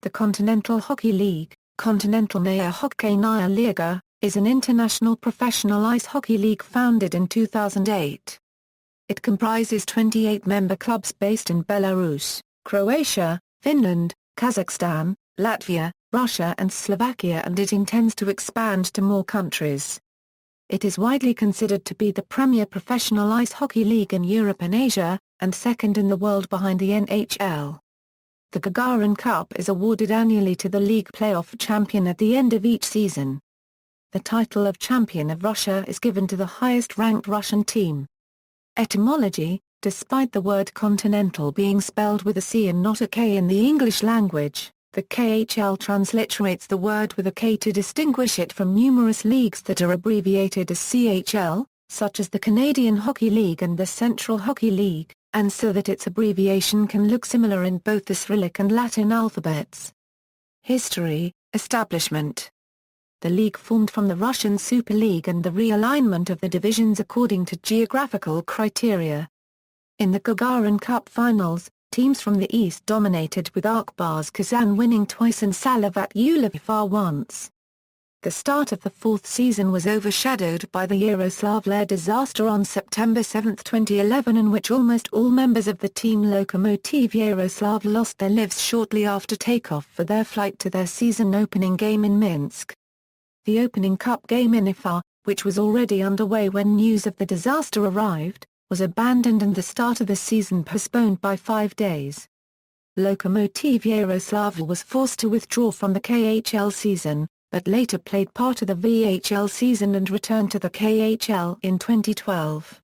The Continental Hockey League, Kontinental'naya hokkeynaya liga, is an international professional ice hockey league founded in 2008. It comprises 28 member clubs based in Belarus, Croatia, Finland, Kazakhstan, Latvia, Russia and Slovakia, and it intends to expand to more countries. It is widely considered to be the premier professional ice hockey league in Europe and Asia, and second in the world behind the NHL. The Gagarin Cup is awarded annually to the league playoff champion at the end of each season. The title of Champion of Russia is given to the highest-ranked Russian team. Etymology: despite the word continental being spelled with a C and not a K in the English language, the KHL transliterates the word with a K to distinguish it from numerous leagues that are abbreviated as CHL, such as the Canadian Hockey League and the Central Hockey League, and so that its abbreviation can look similar in both the Cyrillic and Latin alphabets. History, establishment. The league formed from the Russian Super League and the realignment of the divisions according to geographical criteria. In the Gagarin Cup finals, teams from the east dominated, with Artbars Kazan winning twice and Salavat Ulavar once. The start of the fourth season was overshadowed by the Yaroslavl disaster on September 7, 2011, in which almost all members of the team Lokomotiv Yaroslavl lost their lives shortly after takeoff for their flight to their season opening game in Minsk. The opening cup game in Ufa, which was already underway when news of the disaster arrived, was abandoned and the start of the season postponed by 5 days. Lokomotiv Yaroslavl was forced to withdraw from the KHL season, but later played part of the VHL season and returned to the KHL in 2012.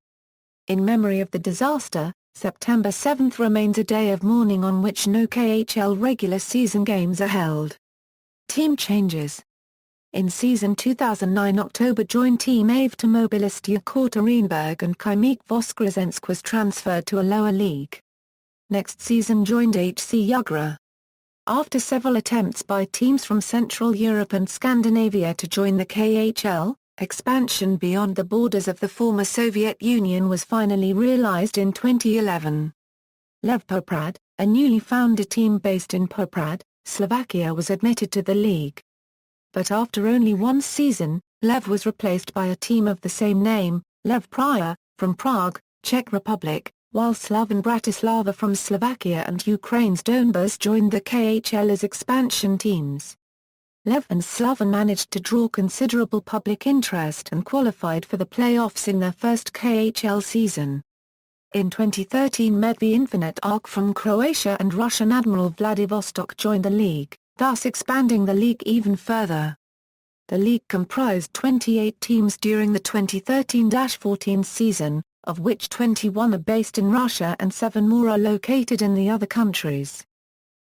In memory of the disaster, September 7 remains a day of mourning on which no KHL regular season games are held. Team changes. In season 2009 October joined Team Avtomobilist Yekaterinburg and Khimik Voskresensk was transferred to a lower league. Next season joined HC Yugra. After several attempts by teams from Central Europe and Scandinavia to join the KHL, expansion beyond the borders of the former Soviet Union was finally realized in 2011. Lev Poprad, a newly founded team based in Poprad, Slovakia, was admitted to the league. But after only one season, Lev was replaced by a team of the same name, Lev Praia, from Prague, Czech Republic, while Slovan Bratislava from Slovakia and Ukraine's Donbas joined the KHL as expansion teams. Lev and Slovan managed to draw considerable public interest and qualified for the playoffs in their first KHL season. In 2013 Medvi Infinite Arc from Croatia and Russian Admiral Vladivostok joined the league, thus expanding the league even further. The league comprised 28 teams during the 2013-14 season, of which 21 are based in Russia and 7 more are located in the other countries.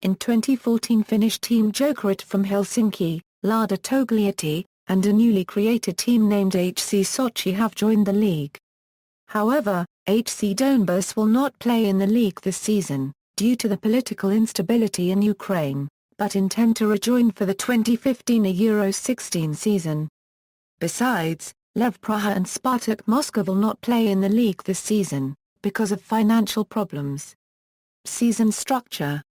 In 2014 Finnish team Jokerit from Helsinki, Lada Togliatti, and a newly created team named HC Sochi have joined the league. However, HC Donbas will not play in the league this season, due to the political instability in Ukraine, but intend to rejoin for the 2015 Euro 16 season. Besides, Lev Praha and Spartak Moscow will not play in the league this season, because of financial problems. Season structure.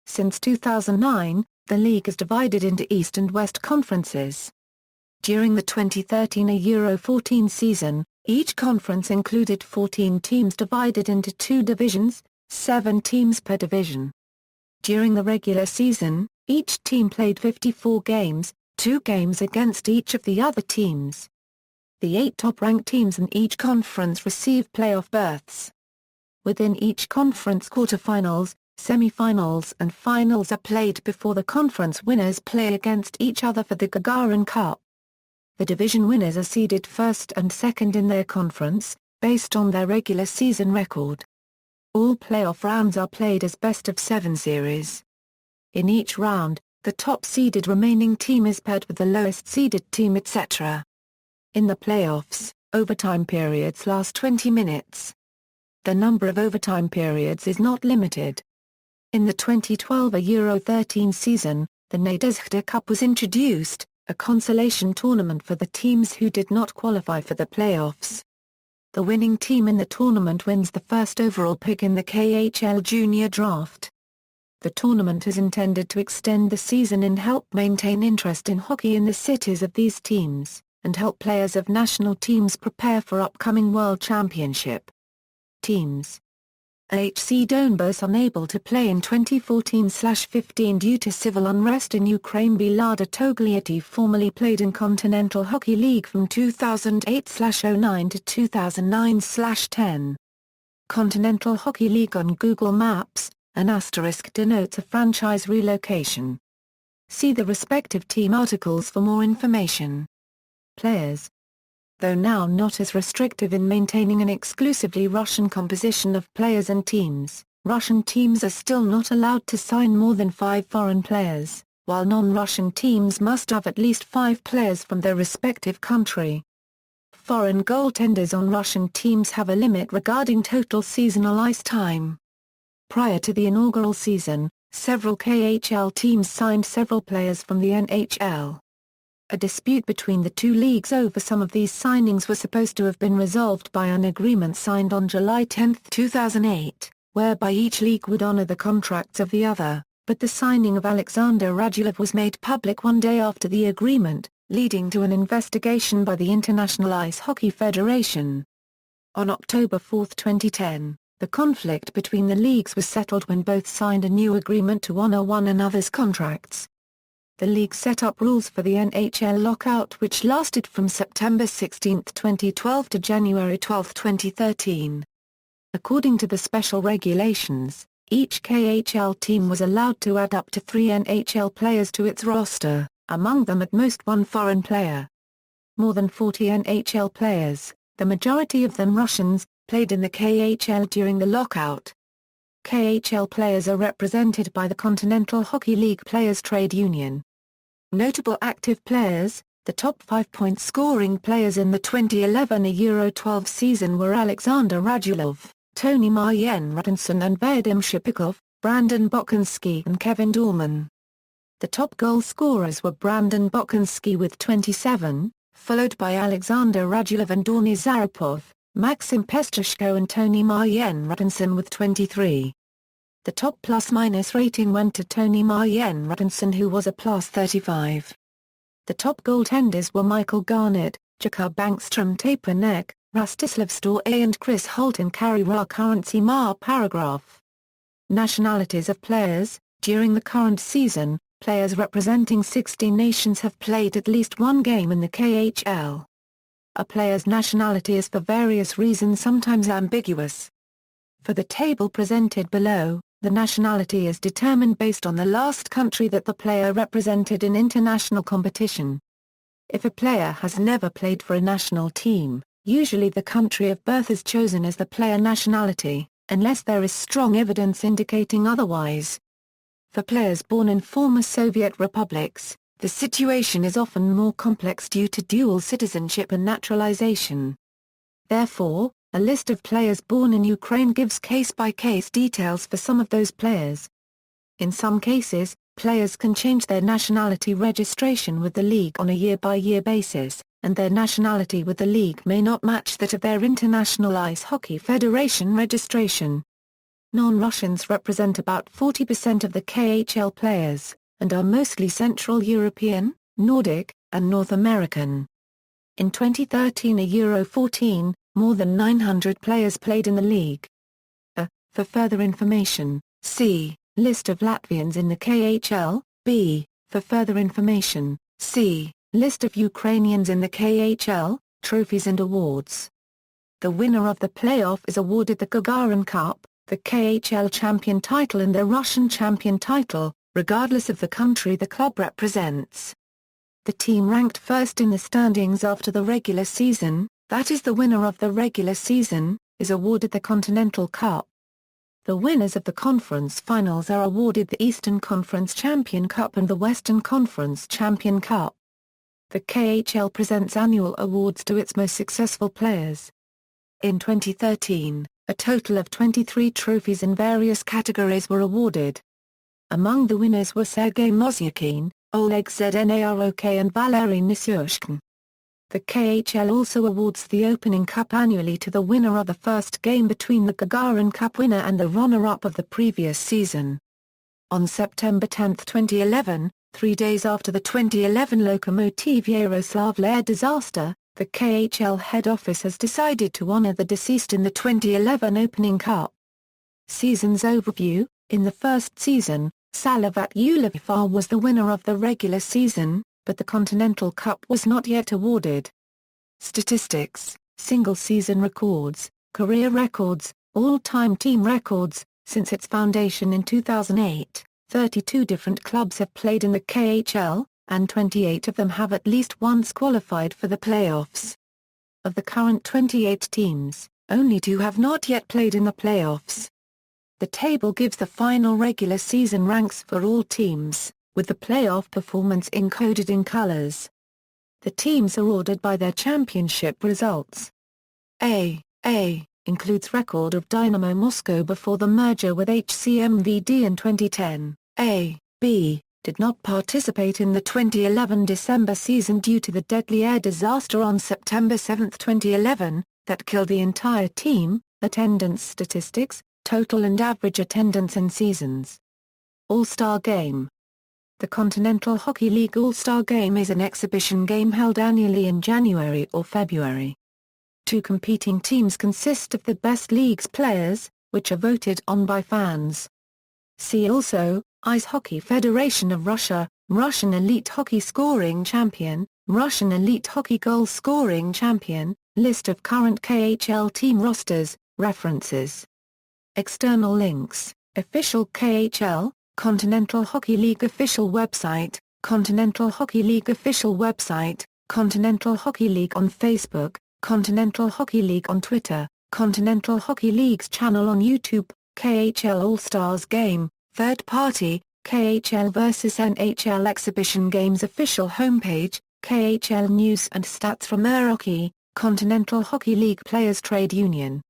Since 2009, the league is divided into East and West conferences. During the 2013 Euro 14 season, each conference included 14 teams divided into 2 divisions, 7 teams per division. During the regular season, each team played 54 games, 2 games against each of the other teams. The 8 top-ranked teams in each conference receive playoff berths. Within each conference quarterfinals, semi-finals and finals are played before the conference winners play against each other for the Gagarin Cup. The division winners are seeded first and second in their conference, based on their regular season record. All playoff rounds are played as best-of-7 series. In each round, the top-seeded remaining team is paired with the lowest-seeded team, etc. In the playoffs, overtime periods last 20 minutes. The number of overtime periods is not limited. In the 2012 Euro 13 season, the Nadezhda Cup was introduced, a consolation tournament for the teams who did not qualify for the playoffs. The winning team in the tournament wins the first overall pick in the KHL Junior Draft. The tournament is intended to extend the season and help maintain interest in hockey in the cities of these teams, and help players of national teams prepare for upcoming World Championship. Teams. HC Donbas unable to play in 2014-15 due to civil unrest in Ukraine. Belada Togliatti formerly played in Continental Hockey League from 2008-09 to 2009-10. Continental Hockey League on Google Maps, an asterisk denotes a franchise relocation. See the respective team articles for more information. Players. Though now not as restrictive in maintaining an exclusively Russian composition of players and teams, Russian teams are still not allowed to sign more than 5 foreign players, while non-Russian teams must have at least 5 players from their respective country. Foreign goaltenders on Russian teams have a limit regarding total seasonal ice time. Prior to the inaugural season, several KHL teams signed several players from the NHL. A dispute between the two leagues over some of these signings was supposed to have been resolved by an agreement signed on July 10, 2008, whereby each league would honor the contracts of the other, but the signing of Alexander Radulov was made public one day after the agreement, leading to an investigation by the International Ice Hockey Federation. On October 4, 2010, the conflict between the leagues was settled when both signed a new agreement to honor one another's contracts. The league set up rules for the NHL lockout which lasted from September 16, 2012 to January 12, 2013. According to the special regulations, each KHL team was allowed to add up to 3 NHL players to its roster, among them at most 1 foreign player. More than 40 NHL players, the majority of them Russians, played in the KHL during the lockout. KHL players are represented by the Continental Hockey League Players Trade Union. Notable active players, the top 5-point scoring players in the 2011 Euro 12 season were Alexander Radulov, Tony Martin-Ruttenson and Vadim Shipikov, Brandon Bokanski and Kevin Dorman. The top goal scorers were Brandon Bokanski with 27, followed by Alexander Radulov and Dorny Zarapov, Maxim Pestashko and Tony Martin-Ruttenson with 23. The top plus-minus rating went to Tony Martin-Ruttenson who was a +35. The top goaltenders were Michael Garnett, Jakub Bankstrom Tapanek, Rastislav Storey and Chris Holt in Karira Currency Mar Paragraph. Nationalities of players. During the current season, players representing 16 nations have played at least one game in the KHL. A player's nationality is for various reasons sometimes ambiguous. For the table presented below, the nationality is determined based on the last country that the player represented in international competition. If a player has never played for a national team, usually the country of birth is chosen as the player nationality, unless there is strong evidence indicating otherwise. For players born in former Soviet republics, the situation is often more complex due to dual citizenship and naturalization. Therefore, a list of players born in Ukraine gives case-by-case details for some of those players. In some cases, players can change their nationality registration with the league on a year-by-year basis, and their nationality with the league may not match that of their International Ice Hockey Federation registration. Non-Russians represent about 40% of the KHL players, and are mostly Central European, Nordic, and North American. In 2013 Euro 14, more than 900 players played in the league. For further information, see, List of Latvians in the KHL, B. For further information, see, List of Ukrainians in the KHL, Trophies and Awards. The winner of the playoff is awarded the Gagarin Cup, the KHL champion title and the Russian champion title, regardless of the country the club represents. The team ranked first in the standings after the regular season, that is the winner of the regular season, is awarded the Continental Cup. The winners of the conference finals are awarded the Eastern Conference Champion Cup and the Western Conference Champion Cup. The KHL presents annual awards to its most successful players. In 2013, a total of 23 trophies in various categories were awarded. Among the winners were Sergei Mozyukin, Oleg Znarok and Valery Nisyushkin. The KHL also awards the Opening Cup annually to the winner of the first game between the Gagarin Cup winner and the runner-up of the previous season. On September 10, 2011, 3 days after the 2011 Lokomotiv Yaroslavl disaster, the KHL head office has decided to honor the deceased in the 2011 opening cup. Season's overview: in the first season, Salavat Ulafa was the winner of the regular season, but the Continental Cup was not yet awarded. Statistics: single-season records, career records, all-time team records. Since its foundation in 2008, 32 different clubs have played in the KHL, and 28 of them have at least once qualified for the playoffs. Of the current 28 teams, only 2 have not yet played in the playoffs. The table gives the final regular season ranks for all teams, with the playoff performance encoded in colors. The teams are ordered by their championship results. A includes record of Dynamo Moscow before the merger with HCMVD in 2010. B did not participate in the 2011 December season due to the deadly air disaster on September 7, 2011, that killed the entire team. Attendance statistics, total and average attendance in seasons. All-Star Game. The Continental Hockey League All-Star Game is an exhibition game held annually in January or February. 2 competing teams consist of the best league's players, which are voted on by fans. See also: Ice Hockey Federation of Russia, Russian Elite Hockey Scoring Champion, Russian Elite Hockey Goal Scoring Champion, List of current KHL team rosters, references. External links: Official KHL, Continental Hockey League official website, Continental Hockey League official website, Continental Hockey League on Facebook, Continental Hockey League on Twitter, Continental Hockey League's channel on YouTube, KHL All-Stars Game, third party, KHL vs NHL Exhibition Games official homepage, KHL News and Stats from Meraki, Continental Hockey League Players Trade Union.